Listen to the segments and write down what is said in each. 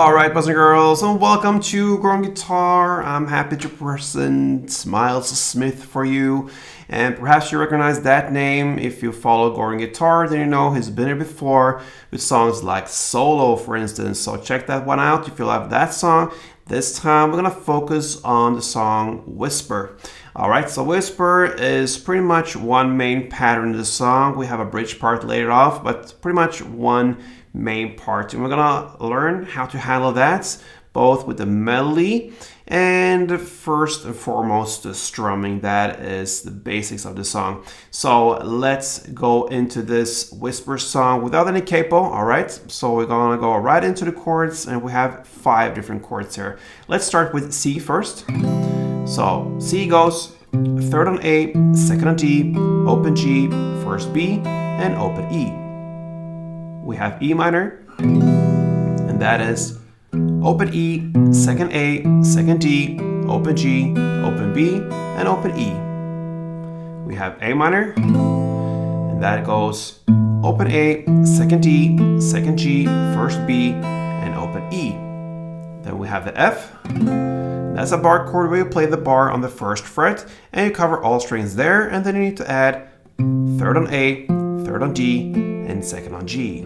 Alright, boys and girls, and welcome to Growing Guitar. I'm happy to present Myles Smith for you. And perhaps you recognize that name. If you follow Growing Guitar, then you know he's been here before with songs like Solo, for instance. So check that one out if you love that song. This time we're going to focus on the song Whisper. Alright, so Whisper is pretty much one main pattern in the song. We have a bridge part later off, but pretty much one main part, and we're gonna learn how to handle that both with the melody and first and foremost the strumming. That is the basics of the song. So let's go into this Whisper song without any capo. All right, so we're gonna go right into the chords, and we have 5 different chords here. Let's start with C first. So C goes 3rd on A, 2nd on D, open G, 1st B, and open E. We have E minor, and that is open E, 2nd A, 2nd D, open G, open B, and open E. We have A minor, and that goes open A, 2nd D, 2nd G, 1st B, and open E. Then we have the F. That's a bar chord where you play the bar on the 1st fret, and you cover all strings there, and then you need to add 3rd on A, 3rd on D, and 2nd on G.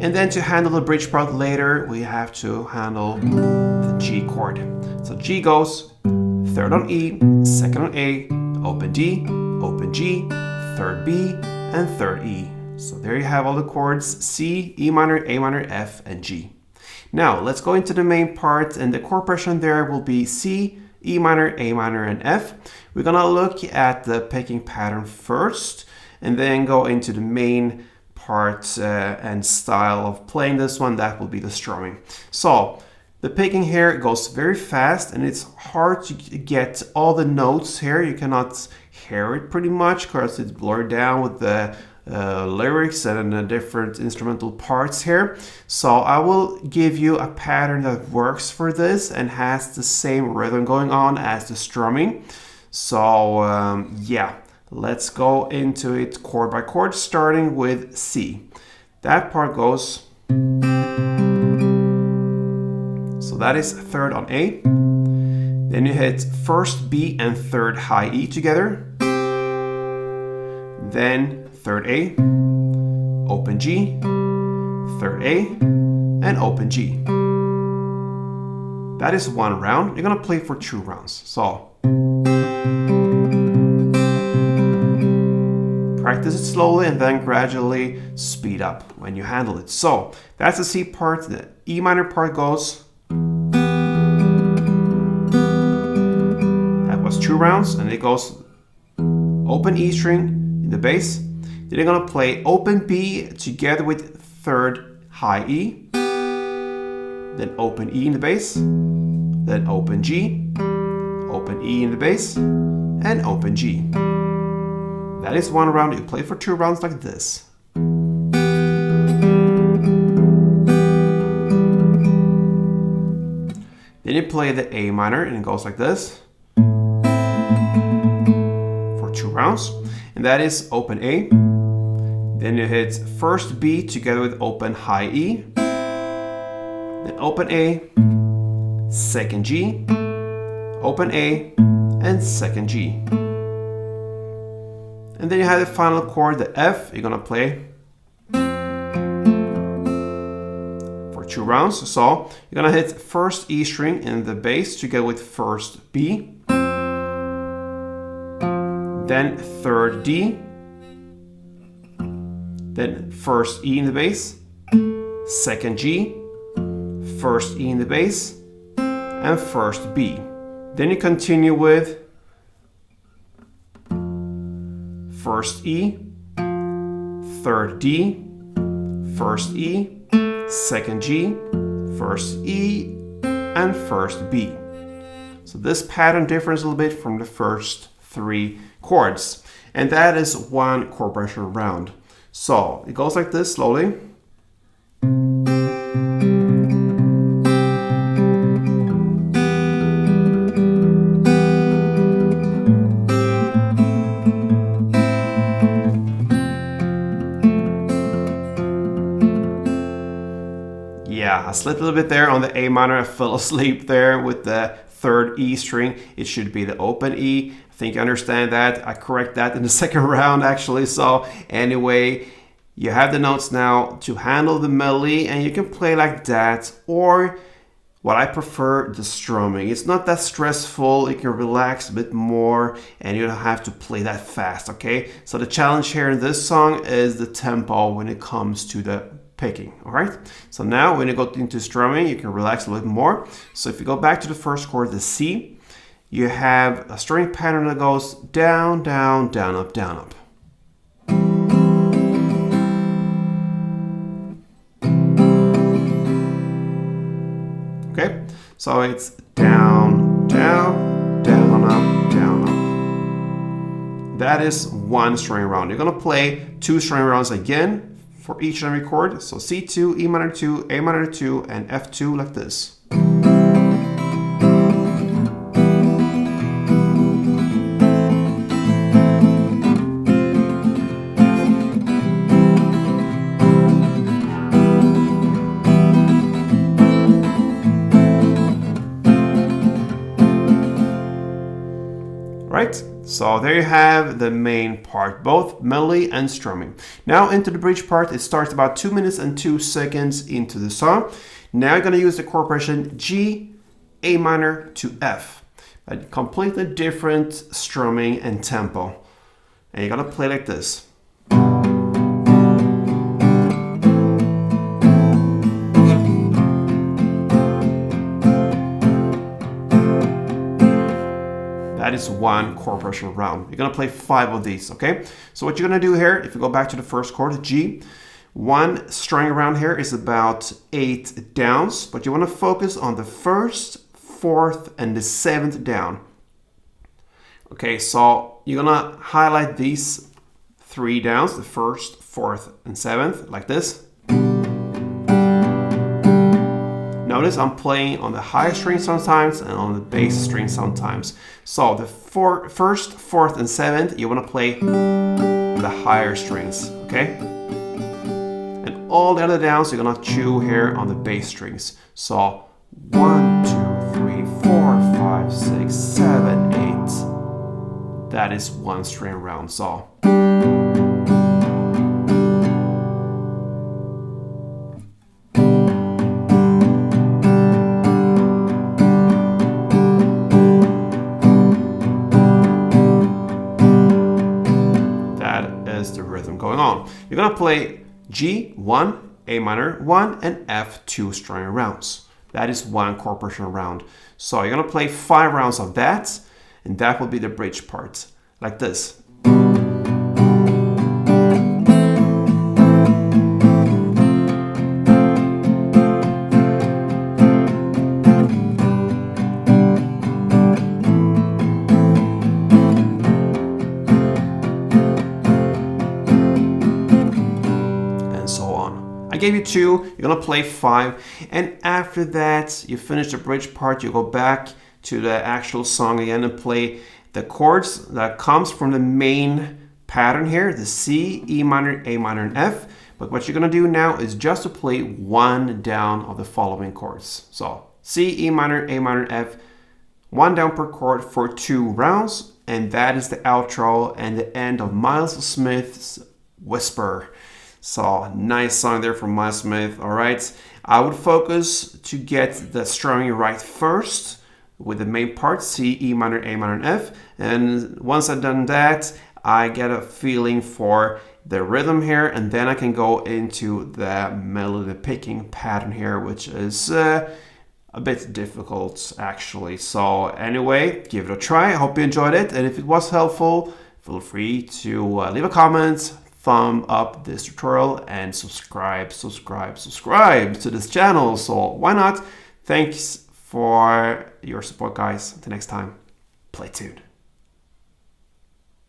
And then to handle the bridge part later, we have to handle the G chord. So G goes 3rd on E, 2nd on A, open D, open G, 3rd B, and 3rd E. So there you have all the chords: C, E minor, A minor, F, and G. Now let's go into the main part, and the chord progression there will be C, E minor, A minor, and F. We're gonna look at the picking pattern first, and then go into the main part and style of playing this one. That will be the strumming. So the picking here goes very fast, and it's hard to get all the notes here. You cannot hear it pretty much because it's blurred down with the lyrics and the different instrumental parts here. So I will give you a pattern that works for this and has the same rhythm going on as the strumming. So yeah. Let's go into it chord by chord, starting with C. That part goes, so that is 3rd on A. Then you hit 1st B and 3rd high E together. Then 3rd A, open G, 3rd A, and open G. That is 1 round. You're gonna play for 2 rounds. So practice it slowly and then gradually speed up when you handle it. So that's the C part. The E minor part goes, that was 2 rounds, and it goes open E string in the bass. Then you're gonna play open B together with 3rd high E, then open E in the bass, then open G, open E in the bass, and open G. That is 1 round. You play for 2 rounds like this. Then you play the A minor, and it goes like this for 2 rounds. And that is open A. Then you hit 1st B together with open high E. Then open A, 2nd G, open A, and 2nd G. And then you have the final chord, the F. You're gonna play for 2 rounds. So you're gonna hit 1st E string in the bass together with 1st B, then 3rd D, then 1st E in the bass, 2nd G, 1st E in the bass, and 1st B. Then you continue with 1st E, 3rd D, 1st E, 2nd G, 1st E, and 1st B. So this pattern differs a little bit from the first 3 chords, and that is 1 chord progression round. So it goes like this slowly. I slipped a little bit there on the A minor. I fell asleep there with the third E string. It should be the open E. I think you understand that. I correct that in the second round actually. So anyway, you have the notes now to handle the melody, and you can play like that, or what I prefer, the strumming. It's not that stressful. You can relax a bit more and you don't have to play that fast, okay? So the challenge here in this song is the tempo when it comes to the picking, all right? So now when you go into strumming, you can relax a little bit more. So if you go back to the first chord, the C, you have a string pattern that goes down, down, down, up, down, up. Okay, so it's down, down, down, up, down, up. That is one string round. You're gonna play two string rounds again for each and every chord. So C2, E minor 2, A minor 2, and F2 like this. Right? So there you have the main part, both melody and strumming. Now into the bridge part. It starts about 2 minutes and 2 seconds into the song. Now you're going to use the chord progression G, A minor to F. A completely different strumming and tempo. And you're going to play like this. That is one chord progression round. You're gonna play 5 of these, okay? So what you're gonna do here, if you go back to the first chord, G, one string around here is about 8 downs, but you wanna focus on the 1st, 4th, and the 7th down. Okay, so you're gonna highlight these 3 downs, the 1st, 4th, and 7th, like this. Notice I'm playing on the high string sometimes and on the bass string sometimes. So the 1st, 4th, and 7th, you want to play the higher strings, okay? And all the other downs, you're going to chew here on the bass strings. So 1, 2, 3, 4, 5, 6, 7, 8. That is one string round. So the rhythm going on. You're gonna play G1, A minor 1, and F2 string rounds. That is one chord progression round. So you're gonna play 5 rounds of that, and that will be the bridge part, like this. I gave you 2, you're gonna play 5, and after that you finish the bridge part, you go back to the actual song again and play the chords that comes from the main pattern here, the C, E minor, A minor, and F. But what you're gonna do now is just to play one down of the following chords. So C, E minor, A minor, F, one down per chord for 2 rounds, and that is the outro and the end of Myles Smith's Whisper. So nice song there from Myles Smith. All right, I would focus to get the strumming right first with the main part, C, E minor, A minor, and F. And once I've done that, I get a feeling for the rhythm here, and then I can go into the melody picking pattern here, which is a bit difficult actually. So anyway, give it a try. I hope you enjoyed it, and if it was helpful, feel free to leave a comment, thumb up this tutorial, and subscribe to this channel. So why not? Thanks for your support, guys. Until next time, play tuned.